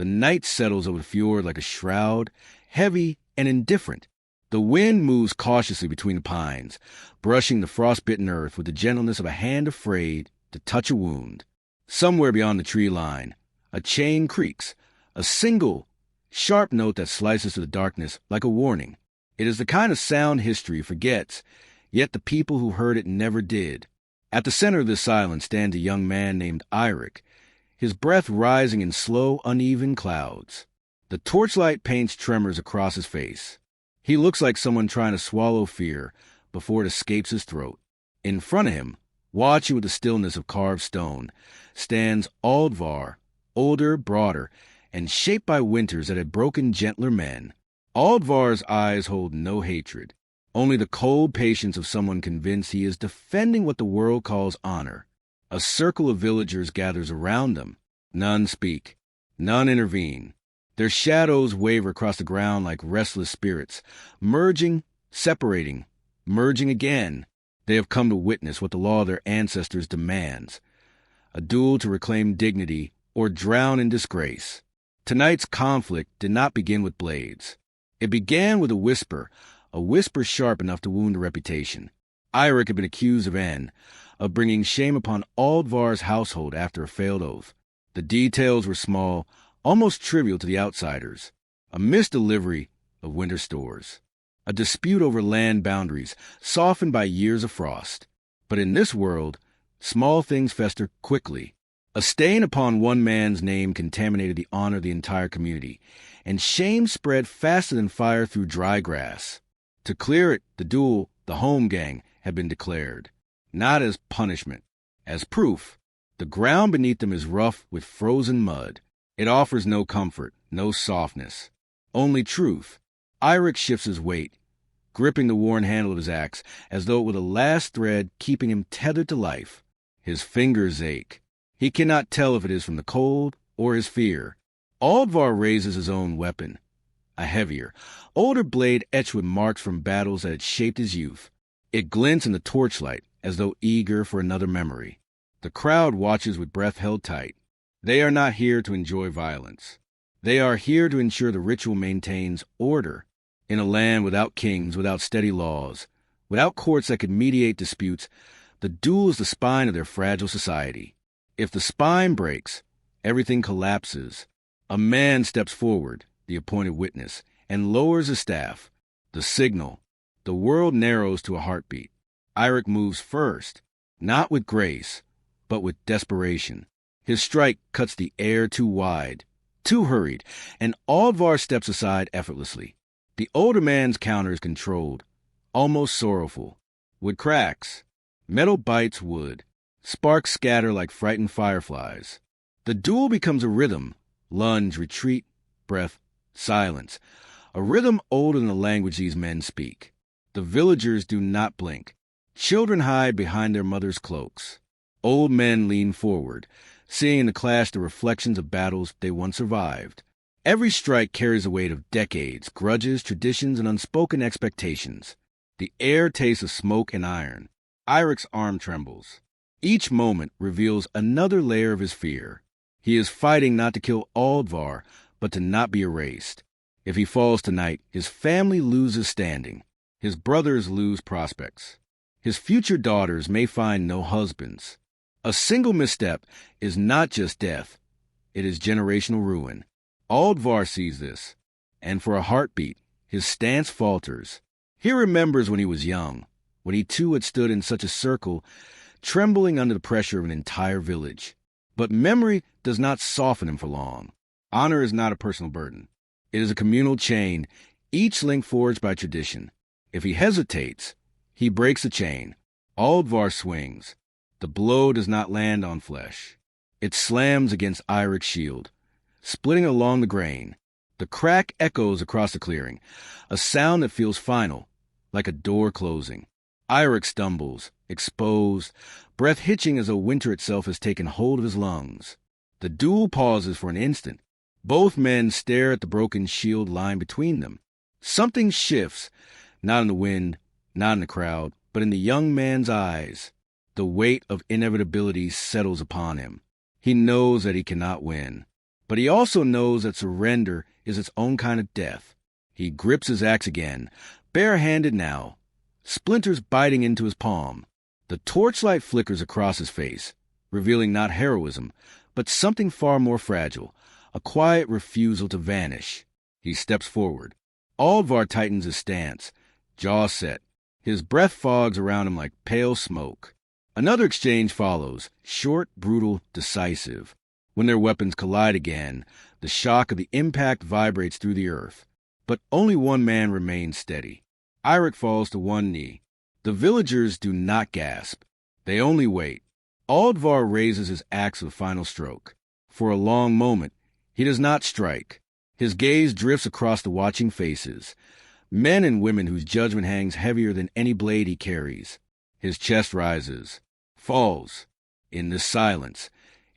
The night settles over the fjord like a shroud, heavy and indifferent. The wind moves cautiously between the pines, brushing the frostbitten earth with the gentleness of a hand afraid to touch a wound. Somewhere beyond the tree line, a chain creaks, a single, sharp note that slices through the darkness like a warning. It is the kind of sound history forgets, yet the people who heard it never did. At the center of this silence stands a young man named Eirik, his breath rising in slow, uneven clouds. The torchlight paints tremors across his face. He looks like someone trying to swallow fear before it escapes his throat. In front of him, watching with the stillness of carved stone, stands Aldvar, older, broader, and shaped by winters that had broken gentler men. Aldvar's eyes hold no hatred, only the cold patience of someone convinced he is defending what the world calls honor. A circle of villagers gathers around them. None speak. None intervene. Their shadows waver across the ground like restless spirits, merging, separating, merging again. They have come to witness what the law of their ancestors demands, a duel to reclaim dignity or drown in disgrace. Tonight's conflict did not begin with blades. It began with a whisper sharp enough to wound a reputation. Eirik had been accused of bringing shame upon Aldvar's household after a failed oath. The details were small, almost trivial to the outsiders. A misdelivery of winter stores. A dispute over land boundaries, softened by years of frost. But in this world, small things fester quickly. A stain upon one man's name contaminated the honor of the entire community, and shame spread faster than fire through dry grass. To clear it, the duel, the home gang, had been declared. Not as punishment, as proof. The ground beneath them is rough with frozen mud. It offers no comfort, no softness, only truth. Eirik shifts his weight, gripping the worn handle of his axe as though it were the last thread keeping him tethered to life. His fingers ache. He cannot tell if it is from the cold or his fear. Aldvar raises his own weapon, a heavier, older blade etched with marks from battles that had shaped his youth. It glints in the torchlight as though eager for another memory. The crowd watches with breath held tight. They are not here to enjoy violence. They are here to ensure the ritual maintains order. In a land without kings, without steady laws, without courts that could mediate disputes, the duel is the spine of their fragile society. If the spine breaks, everything collapses. A man steps forward, the appointed witness, and lowers his staff. The signal. The world narrows to a heartbeat. Eirik moves first, not with grace, but with desperation. His strike cuts the air too wide, too hurried, and Aldvar steps aside effortlessly. The older man's counter is controlled, almost sorrowful. Wood cracks. Metal bites wood. Sparks scatter like frightened fireflies. The duel becomes a rhythm. Lunge, retreat, breath, silence. A rhythm older than the language these men speak. The villagers do not blink. Children hide behind their mothers' cloaks. Old men lean forward, seeing in the clash the reflections of battles they once survived. Every strike carries the weight of decades, grudges, traditions, and unspoken expectations. The air tastes of smoke and iron. Eirik's arm trembles. Each moment reveals another layer of his fear. He is fighting not to kill Aldvar, but to not be erased. If he falls tonight, his family loses standing. His brothers lose prospects. His future daughters may find no husbands. A single misstep is not just death. It is generational ruin. Aldvar sees this, and for a heartbeat, his stance falters. He remembers when he was young, when he too had stood in such a circle, trembling under the pressure of an entire village. But memory does not soften him for long. Honor is not a personal burden. It is a communal chain, each link forged by tradition. If he hesitates, he breaks the chain. Aldvar swings. The blow does not land on flesh. It slams against Eirik's shield, splitting along the grain. The crack echoes across the clearing, a sound that feels final, like a door closing. Eirik stumbles, exposed, breath hitching as though winter itself has taken hold of his lungs. The duel pauses for an instant. Both men stare at the broken shield line between them. Something shifts, not in the wind, not in the crowd, but in the young man's eyes. The weight of inevitability settles upon him. He knows that he cannot win. But he also knows that surrender is its own kind of death. He grips his axe again, bare-handed now, splinters biting into his palm. The torchlight flickers across his face, revealing not heroism, but something far more fragile, a quiet refusal to vanish. He steps forward. Aldvar tightens his stance, jaw set. His breath fogs around him like pale smoke. Another exchange follows, short, brutal, decisive. When their weapons collide again, the shock of the impact vibrates through the earth. But only one man remains steady. Eirik falls to one knee. The villagers do not gasp. They only wait. Aldvar raises his axe with a final stroke. For a long moment, he does not strike. His gaze drifts across the watching faces, men and women whose judgment hangs heavier than any blade he carries. His chest rises, falls. In this silence,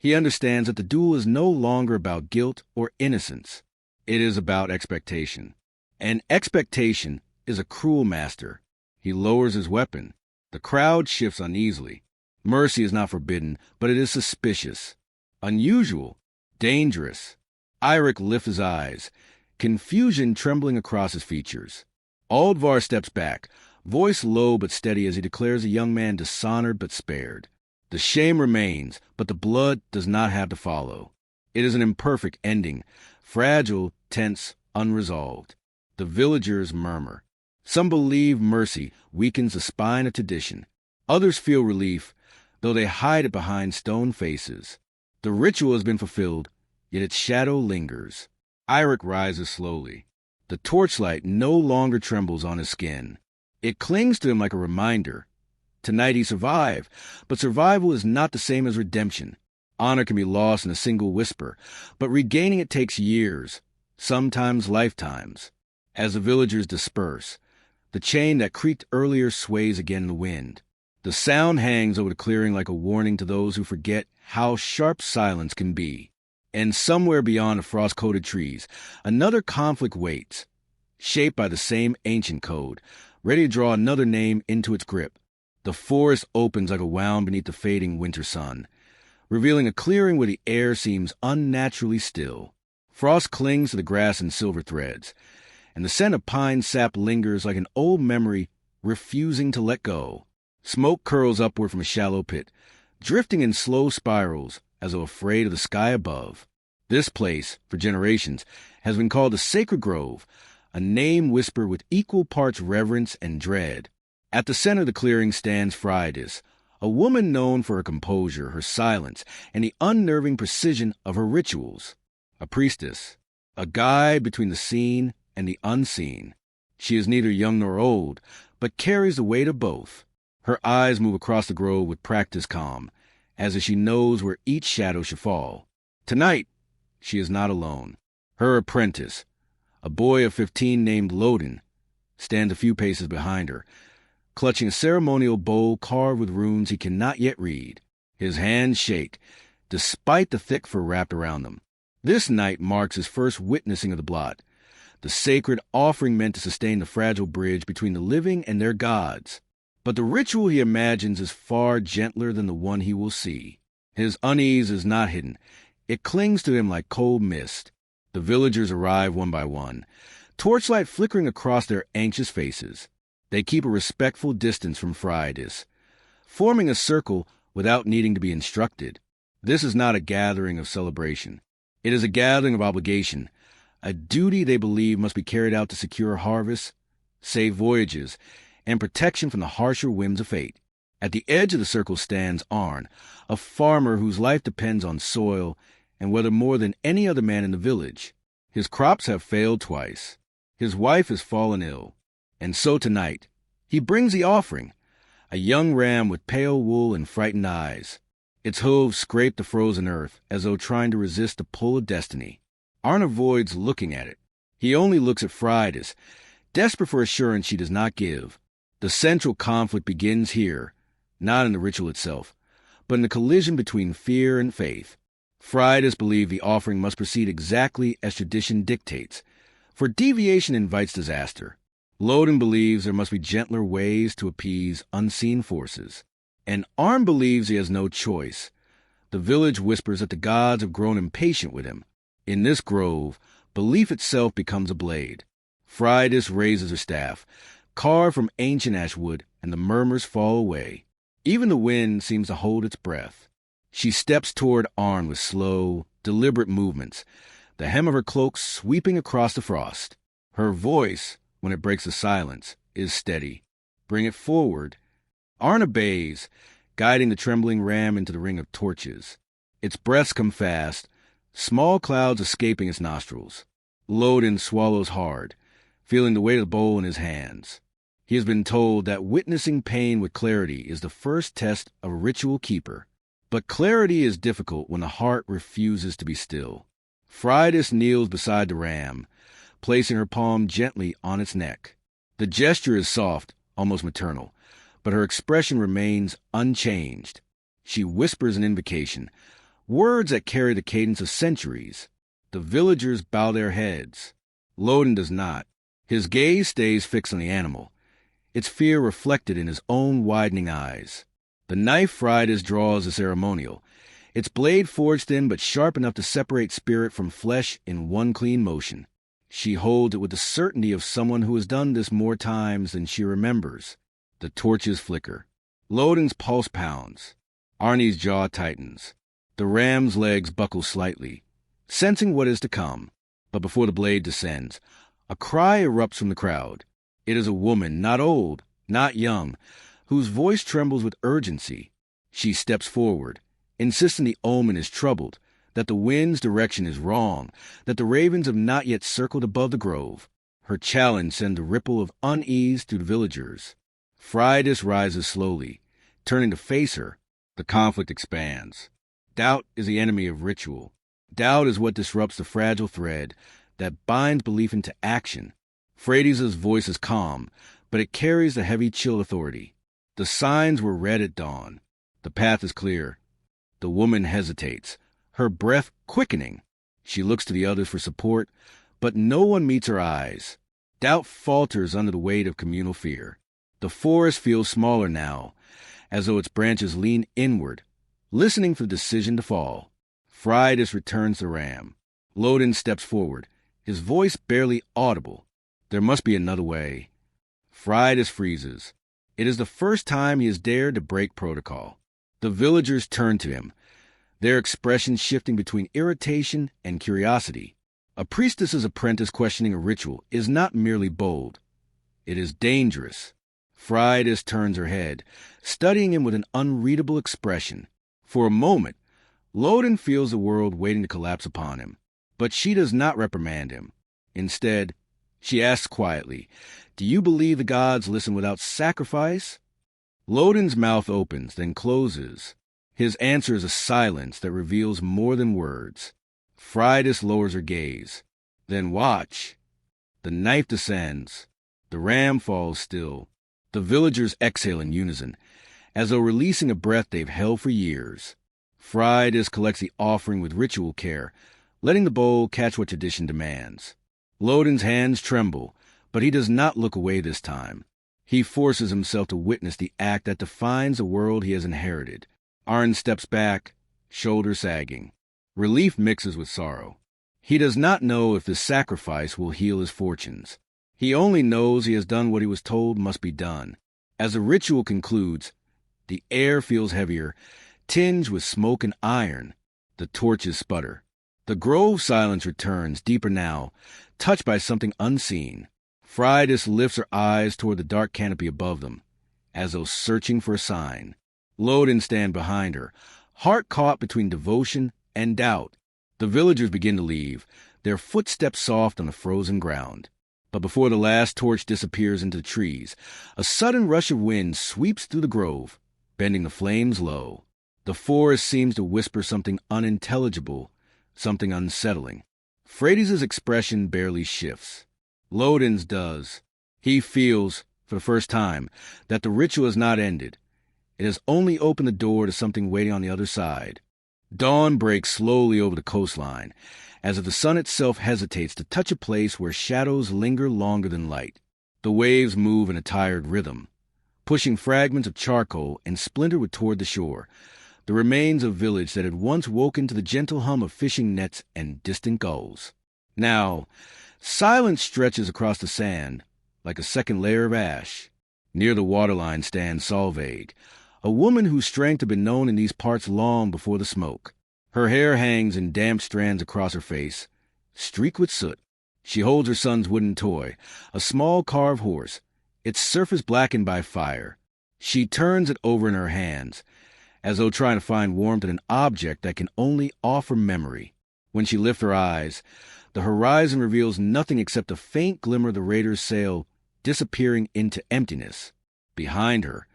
he understands that the duel is no longer about guilt or innocence. It is about expectation. And expectation is a cruel master. He lowers his weapon. The crowd shifts uneasily. Mercy is not forbidden, but it is suspicious. Unusual. Dangerous. Eirik lifts his eyes, confusion trembling across his features. Aldvar steps back, voice low but steady as he declares a young man dishonored but spared. The shame remains, but the blood does not have to follow. It is an imperfect ending, fragile, tense, unresolved. The villagers murmur. Some believe mercy weakens the spine of tradition. Others feel relief, though they hide it behind stone faces. The ritual has been fulfilled, yet its shadow lingers. Eirik rises slowly. The torchlight no longer trembles on his skin. It clings to him like a reminder. Tonight he survived, but survival is not the same as redemption. Honor can be lost in a single whisper, but regaining it takes years, sometimes lifetimes. As the villagers disperse, the chain that creaked earlier sways again in the wind. The sound hangs over the clearing like a warning to those who forget how sharp silence can be. And somewhere beyond the frost-coated trees, another conflict waits, shaped by the same ancient code, ready to draw another name into its grip. The forest opens like a wound beneath the fading winter sun, revealing a clearing where the air seems unnaturally still. Frost clings to the grass in silver threads, and the scent of pine sap lingers like an old memory refusing to let go. Smoke curls upward from a shallow pit, drifting in slow spirals as though afraid of the sky above. This place, for generations, has been called the Sacred Grove, a name whispered with equal parts reverence and dread. At the center of the clearing stands Freydis, a woman known for her composure, her silence, and the unnerving precision of her rituals. A priestess, a guide between the seen and the unseen. She is neither young nor old, but carries the weight of both. Her eyes move across the grove with practiced calm, as if she knows where each shadow should fall. Tonight, she is not alone. Her apprentice, a boy of 15 named Lodin, stands a few paces behind her, clutching a ceremonial bowl carved with runes he cannot yet read. His hands shake, despite the thick fur wrapped around them. This night marks his first witnessing of the blot, the sacred offering meant to sustain the fragile bridge between the living and their gods. But the ritual he imagines is far gentler than the one he will see. His unease is not hidden. It clings to him like cold mist. The villagers arrive one by one, torchlight flickering across their anxious faces. They keep a respectful distance from Freydis, forming a circle without needing to be instructed. This is not a gathering of celebration. It is a gathering of obligation, a duty they believe must be carried out to secure harvests, save voyages, and protection from the harsher whims of fate. At the edge of the circle stands Arn, a farmer whose life depends on soil and weather more than any other man in the village. His crops have failed twice. His wife has fallen ill. And so tonight, he brings the offering, a young ram with pale wool and frightened eyes. Its hooves scrape the frozen earth as though trying to resist the pull of destiny. Arn avoids looking at it. He only looks at Freydis, desperate for assurance she does not give. The central conflict begins here, not in the ritual itself, but in the collision between fear and faith. Freydis believes the offering must proceed exactly as tradition dictates, for deviation invites disaster. Lodin believes there must be gentler ways to appease unseen forces. And Arn believes he has no choice. The village whispers that the gods have grown impatient with him. In this grove, belief itself becomes a blade. Fridas raises her staff, carved from ancient ashwood, and the murmurs fall away. Even the wind seems to hold its breath. She steps toward Arn with slow, deliberate movements, the hem of her cloak sweeping across the frost. Her voice, when it breaks the silence, is steady. Bring it forward. Arn obeys, guiding the trembling ram into the ring of torches. Its breaths come fast, small clouds escaping its nostrils. Lodin swallows hard, feeling the weight of the bowl in his hands. He has been told that witnessing pain with clarity is the first test of a ritual keeper. But clarity is difficult when the heart refuses to be still. Fridas kneels beside the ram, placing her palm gently on its neck. The gesture is soft, almost maternal, but her expression remains unchanged. She whispers an invocation, words that carry the cadence of centuries. The villagers bow their heads. Lodin does not. His gaze stays fixed on the animal, its fear reflected in his own widening eyes. The knife Fridas draws is ceremonial, its blade forged thin but sharp enough to separate spirit from flesh in one clean motion. She holds it with the certainty of someone who has done this more times than she remembers. The torches flicker. Lodin's pulse pounds. Arnie's jaw tightens. The ram's legs buckle slightly, sensing what is to come. But before the blade descends, a cry erupts from the crowd. It is a woman, not old, not young, whose voice trembles with urgency. She steps forward, insisting the omen is troubled, that the wind's direction is wrong, that the ravens have not yet circled above the grove. Her challenge sends a ripple of unease through the villagers. Fridas rises slowly, turning to face her. The conflict expands. Doubt is the enemy of ritual. Doubt is what disrupts the fragile thread that binds belief into action. Freydis' voice is calm, but it carries the heavy chill authority. The signs were read at dawn. The path is clear. The woman hesitates, her breath quickening. She looks to the others for support, but no one meets her eyes. Doubt falters under the weight of communal fear. The forest feels smaller now, as though its branches lean inward, listening for the decision to fall. Fridas returns the ram. Lodin steps forward, his voice barely audible. There must be another way. Fridas freezes. It is the first time he has dared to break protocol. The villagers turn to him, their expressions shifting between irritation and curiosity. A priestess's apprentice questioning a ritual is not merely bold. It is dangerous. Fridas turns her head, studying him with an unreadable expression. For a moment, Lodin feels the world waiting to collapse upon him. But she does not reprimand him. Instead, she asks quietly, "Do you believe the gods listen without sacrifice?" Lodin's mouth opens, then closes. His answer is a silence that reveals more than words. Fridas lowers her gaze. Then watch. The knife descends. The ram falls still. The villagers exhale in unison, as though releasing a breath they've held for years. Fridas collects the offering with ritual care, letting the bowl catch what tradition demands. Lodin's hands tremble, but he does not look away this time. He forces himself to witness the act that defines the world he has inherited. Arn steps back, shoulders sagging. Relief mixes with sorrow. He does not know if this sacrifice will heal his fortunes. He only knows he has done what he was told must be done. As the ritual concludes, the air feels heavier, tinged with smoke and iron. The torches sputter. The grove silence returns, deeper now, touched by something unseen. Fridas lifts her eyes toward the dark canopy above them, as though searching for a sign. Lodin stands behind her, heart caught between devotion and doubt. The villagers begin to leave, their footsteps soft on the frozen ground. But before the last torch disappears into the trees, a sudden rush of wind sweeps through the grove, bending the flames low. The forest seems to whisper something unintelligible, something unsettling. Freydis' expression barely shifts. Lodin's does. He feels, for the first time, that the ritual has not ended. It has only opened the door to something waiting on the other side. Dawn breaks slowly over the coastline, as if the sun itself hesitates to touch a place where shadows linger longer than light. The waves move in a tired rhythm, pushing fragments of charcoal and splinterwood toward the shore, the remains of a village that had once woken to the gentle hum of fishing nets and distant gulls. Now, silence stretches across the sand like a second layer of ash. Near the waterline stands Solveig, a woman whose strength had been known in these parts long before the smoke. Her hair hangs in damp strands across her face, streaked with soot. She holds her son's wooden toy, a small carved horse, its surface blackened by fire. She turns it over in her hands, as though trying to find warmth in an object that can only offer memory. When she lifts her eyes, the horizon reveals nothing except a faint glimmer of the raider's sail disappearing into emptiness. Behind her,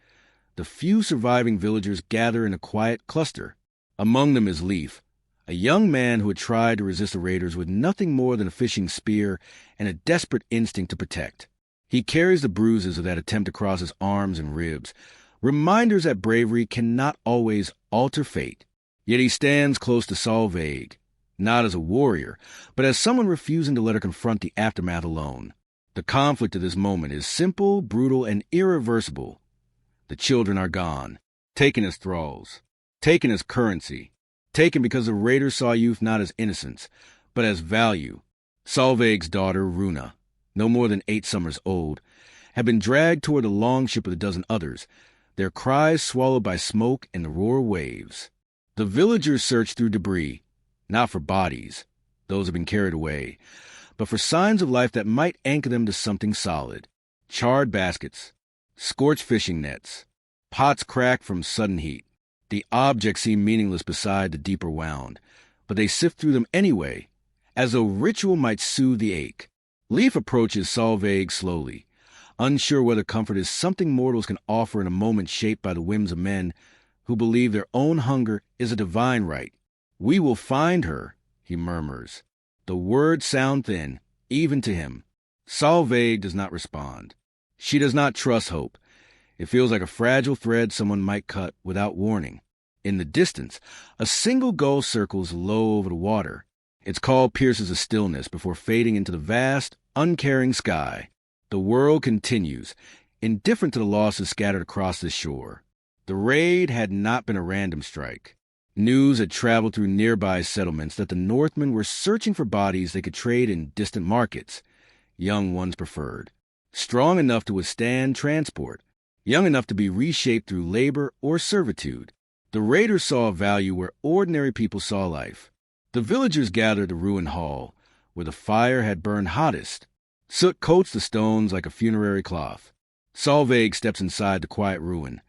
the few surviving villagers gather in a quiet cluster. Among them is Leif, a young man who had tried to resist the raiders with nothing more than a fishing spear and a desperate instinct to protect. He carries the bruises of that attempt across his arms and ribs, reminders that bravery cannot always alter fate. Yet he stands close to Solveig, not as a warrior, but as someone refusing to let her confront the aftermath alone. The conflict of this moment is simple, brutal, and irreversible. The children are gone, taken as thralls, taken as currency, taken because the raiders saw youth not as innocence, but as value. Solveig's daughter, Runa, no more than 8 summers old, had been dragged toward the longship with a dozen others, their cries swallowed by smoke and the roar of waves. The villagers searched through debris, not for bodies, those had been carried away, but for signs of life that might anchor them to something solid. Charred baskets, scorched fishing nets, pots cracked from sudden heat. The objects seemed meaningless beside the deeper wound, but they sift through them anyway, as though ritual might soothe the ache. Leif approaches Solveig slowly, unsure whether comfort is something mortals can offer in a moment shaped by the whims of men who believe their own hunger is a divine right. "We will find her," he murmurs. The words sound thin, even to him. Solveig does not respond. She does not trust hope. It feels like a fragile thread someone might cut without warning. In the distance, a single gull circles low over the water. Its call pierces the stillness before fading into the vast, uncaring sky. The world continues, indifferent to the losses scattered across this shore. The raid had not been a random strike. News had traveled through nearby settlements that the Northmen were searching for bodies they could trade in distant markets, young ones preferred, strong enough to withstand transport, young enough to be reshaped through labor or servitude. The raiders saw a value where ordinary people saw life. The villagers gathered at the ruined hall, where the fire had burned hottest. Soot coats the stones like a funerary cloth. Solveig steps inside the quiet ruin,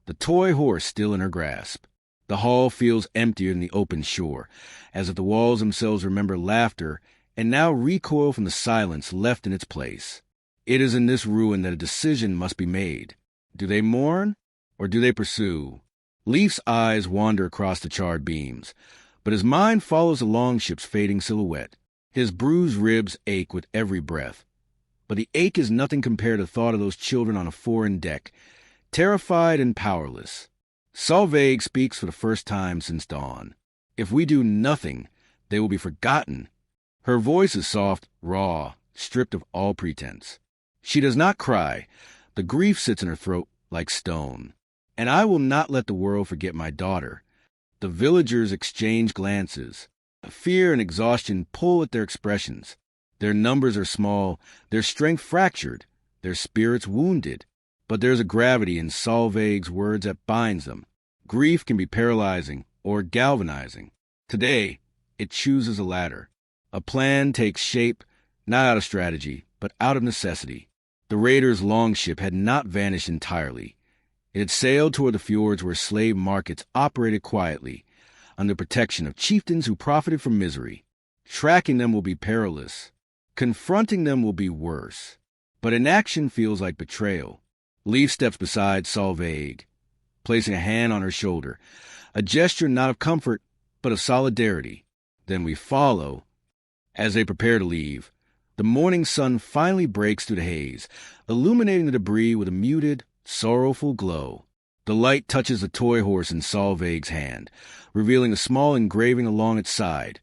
the toy horse still in her grasp. The hall feels emptier than the open shore, as if the walls themselves remember laughter and now recoil from the silence left in its place. It is in this ruin that a decision must be made. Do they mourn, or do they pursue? Leif's eyes wander across the charred beams, but his mind follows the longship's fading silhouette. His bruised ribs ache with every breath, but the ache is nothing compared to the thought of those children on a foreign deck, terrified and powerless. Solveig speaks for the first time since dawn. If we do nothing, they will be forgotten. Her voice is soft, raw, stripped of all pretense. She does not cry. The grief sits in her throat like stone. And I will not let the world forget my daughter. The villagers exchange glances. Fear and exhaustion pull at their expressions. Their numbers are small, their strength fractured, their spirits wounded. But there's a gravity in Solveig's words that binds them. Grief can be paralyzing or galvanizing. Today, it chooses the latter. A plan takes shape, not out of strategy, but out of necessity. The raiders' longship had not vanished entirely. It had sailed toward the fjords where slave markets operated quietly, under protection of chieftains who profited from misery. Tracking them will be perilous. Confronting them will be worse. But inaction feels like betrayal. Leif steps beside Solveig, placing a hand on her shoulder, a gesture not of comfort, but of solidarity. Then we follow. As they prepare to leave, the morning sun finally breaks through the haze, illuminating the debris with a muted, sorrowful glow. The light touches the toy horse in Solveig's hand, revealing a small engraving along its side,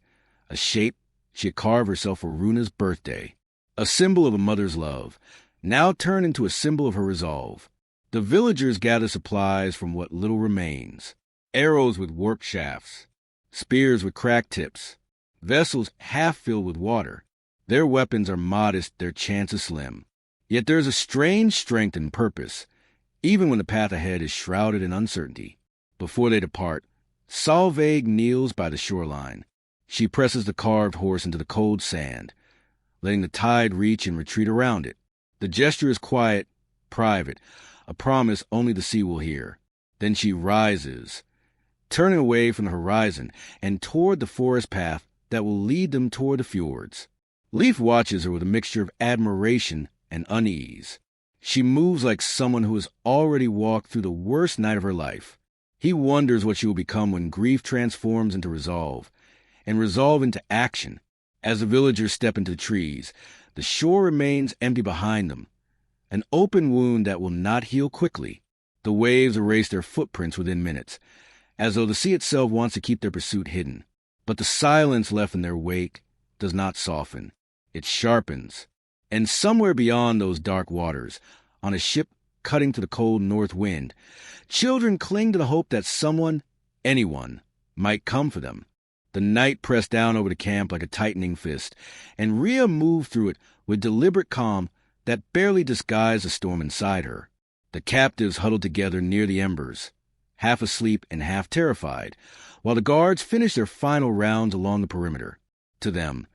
a shape she had carved herself for Runa's birthday, a symbol of a mother's love, now turned into a symbol of her resolve. The villagers gather supplies from what little remains. arrows with warped shafts, spears with cracked tips, vessels half filled with water. Their weapons are modest, their chances slim. Yet there is a strange strength and purpose, even when the path ahead is shrouded in uncertainty. Before they depart, Solveig kneels by the shoreline. She presses the carved horse into the cold sand, letting the tide reach and retreat around it. The gesture is quiet, private, a promise only the sea will hear. Then she rises, turning away from the horizon and toward the forest path that will lead them toward the fjords. Leif watches her with a mixture of admiration and unease. She moves like someone who has already walked through the worst night of her life. He wonders what she will become when grief transforms into resolve, and resolve into action. As the villagers step into the trees, the shore remains empty behind them, an open wound that will not heal quickly. The waves erase their footprints within minutes, as though the sea itself wants to keep their pursuit hidden. But the silence left in their wake does not soften. It sharpens. And somewhere beyond those dark waters, on a ship cutting to the cold north wind, children cling to the hope that someone, anyone, might come for them. The night pressed down over the camp like a tightening fist, and Rhea moved through it with deliberate calm that barely disguised the storm inside her. The captives huddled together near the embers, half asleep and half terrified, while the guards finished their final rounds along the perimeter. To them,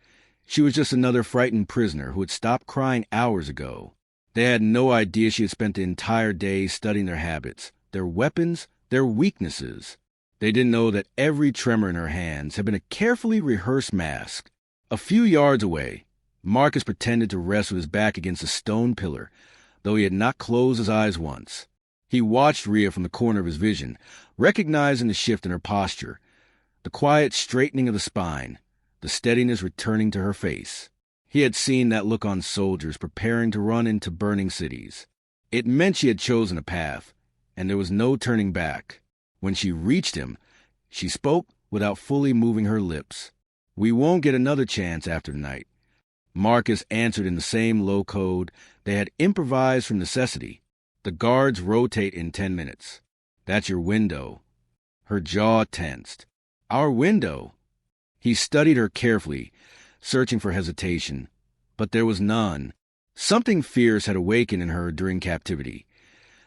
she was just another frightened prisoner who had stopped crying hours ago. They had no idea she had spent the entire day studying their habits, their weapons, their weaknesses. They didn't know that every tremor in her hands had been a carefully rehearsed mask. A few yards away, Marcus pretended to rest with his back against a stone pillar, though he had not closed his eyes once. He watched Rhea from the corner of his vision, recognizing the shift in her posture, the quiet straightening of the spine, the steadiness returning to her face. He had seen that look on soldiers preparing to run into burning cities. It meant she had chosen a path, and there was no turning back. When she reached him, she spoke without fully moving her lips. "We won't get another chance after tonight." Marcus answered in the same low code they had improvised from necessity. "The guards rotate in 10 minutes. That's your window." Her jaw tensed. "Our window." He studied her carefully, searching for hesitation, but there was none. Something fierce had awakened in her during captivity,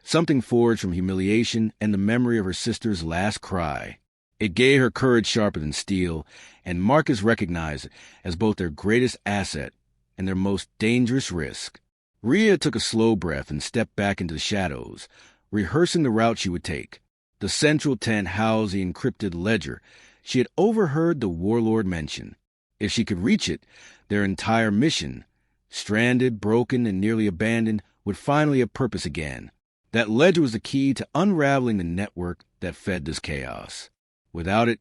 something forged from humiliation and the memory of her sister's last cry. It gave her courage sharper than steel, and Marcus recognized it as both their greatest asset and their most dangerous risk. Rhea took a slow breath and stepped back into the shadows, rehearsing the route she would take. The central tent housed the encrypted ledger she had overheard the warlord mention. If she could reach it, their entire mission, stranded, broken, and nearly abandoned, would finally have purpose again. That ledger was the key to unraveling the network that fed this chaos. Without it,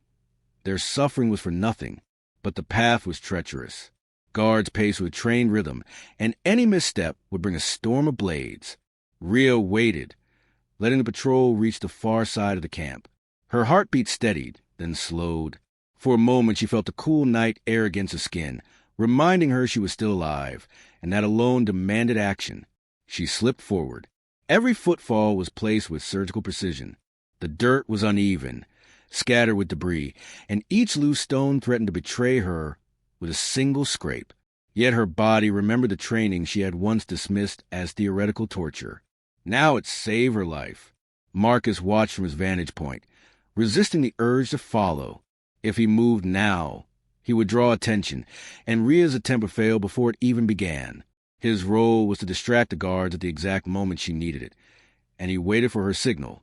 their suffering was for nothing, but the path was treacherous. Guards paced with trained rhythm, and any misstep would bring a storm of blades. Rhea waited, letting the patrol reach the far side of the camp. Her heartbeat steadied, then slowed. For a moment she felt the cool night air against her skin, reminding her she was still alive, and that alone demanded action. She slipped forward. Every footfall was placed with surgical precision. The dirt was uneven, scattered with debris, and each loose stone threatened to betray her with a single scrape. Yet her body remembered the training she had once dismissed as theoretical torture. Now it saved her life. Marcus watched from his vantage point, resisting the urge to follow. If he moved now, he would draw attention, and Rhea's attempt would fail before it even began. His role was to distract the guards at the exact moment she needed it, and he waited for her signal.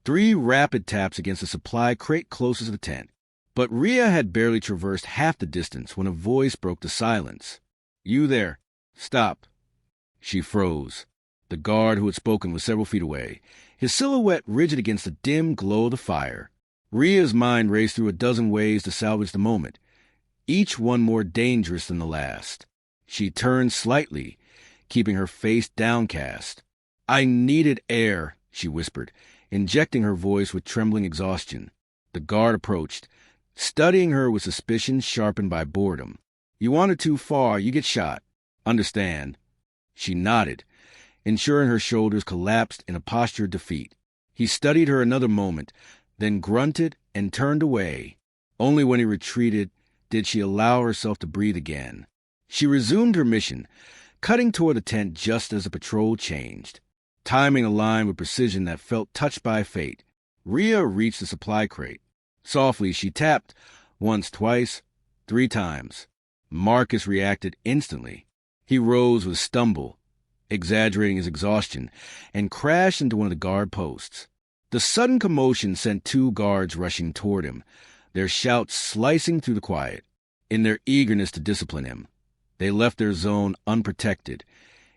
3 rapid taps against the supply crate closest to the tent. But Rhea had barely traversed half the distance when a voice broke the silence. "You there. Stop." She froze. The guard who had spoken was several feet away, his silhouette rigid against the dim glow of the fire. Rhea's mind raced through a dozen ways to salvage the moment, each one more dangerous than the last. She turned slightly, keeping her face downcast. "I needed air," she whispered, injecting her voice with trembling exhaustion. The guard approached, studying her with suspicion sharpened by boredom. "You wander too far, you get shot. Understand?" She nodded, ensuring her shoulders collapsed in a posture of defeat. He studied her another moment, then grunted and turned away. Only when he retreated did she allow herself to breathe again. She resumed her mission, cutting toward the tent just as the patrol changed. Timing a line with precision that felt touched by fate, Rhea reached the supply crate. Softly, she tapped once, twice, 3 times. Marcus reacted instantly. He rose with a stumble, exaggerating his exhaustion, and crashed into one of the guard posts. The sudden commotion sent 2 guards rushing toward him, their shouts slicing through the quiet. In their eagerness to discipline him, they left their zone unprotected,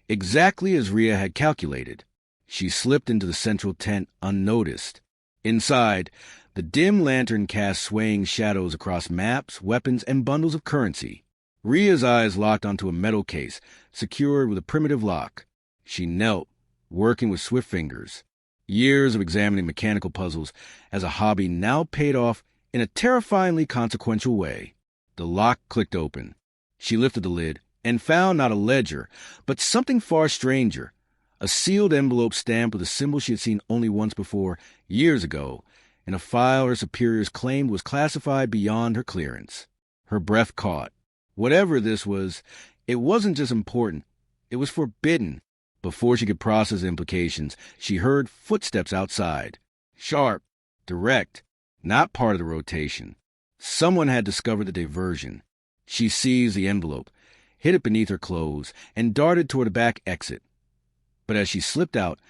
exactly as Rhea had calculated. She slipped into the central tent unnoticed. Inside, the dim lantern cast swaying shadows across maps, weapons, and bundles of currency. Rhea's eyes locked onto a metal case, secured with a primitive lock. She knelt, working with swift fingers. Years of examining mechanical puzzles as a hobby now paid off in a terrifyingly consequential way. The lock clicked open. She lifted the lid and found not a ledger, but something far stranger. A sealed envelope stamped with a symbol she had seen only once before, years ago, in a file her superiors claimed was classified beyond her clearance. Her breath caught. Whatever this was, it wasn't just important. It was forbidden. Before she could process the implications, she heard footsteps outside. Sharp, direct, not part of the rotation. Someone had discovered the diversion. She seized the envelope, hid it beneath her clothes, and darted toward the back exit. But as she slipped out,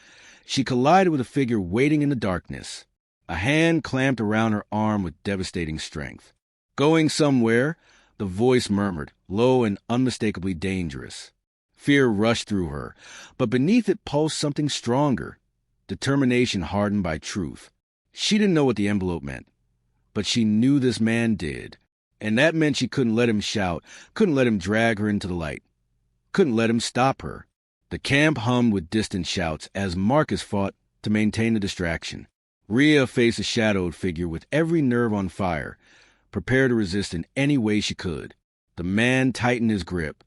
she collided with a figure waiting in the darkness. A hand clamped around her arm with devastating strength. Going somewhere, the voice murmured, low and unmistakably dangerous. Fear rushed through her, but beneath it pulsed something stronger, determination hardened by truth. She didn't know what the envelope meant, but she knew this man did, and that meant she couldn't let him shout, couldn't let him drag her into the light, couldn't let him stop her. The camp hummed with distant shouts as Marcus fought to maintain the distraction. Rhea faced a shadowed figure with every nerve on fire, prepared to resist in any way she could. The man tightened his grip,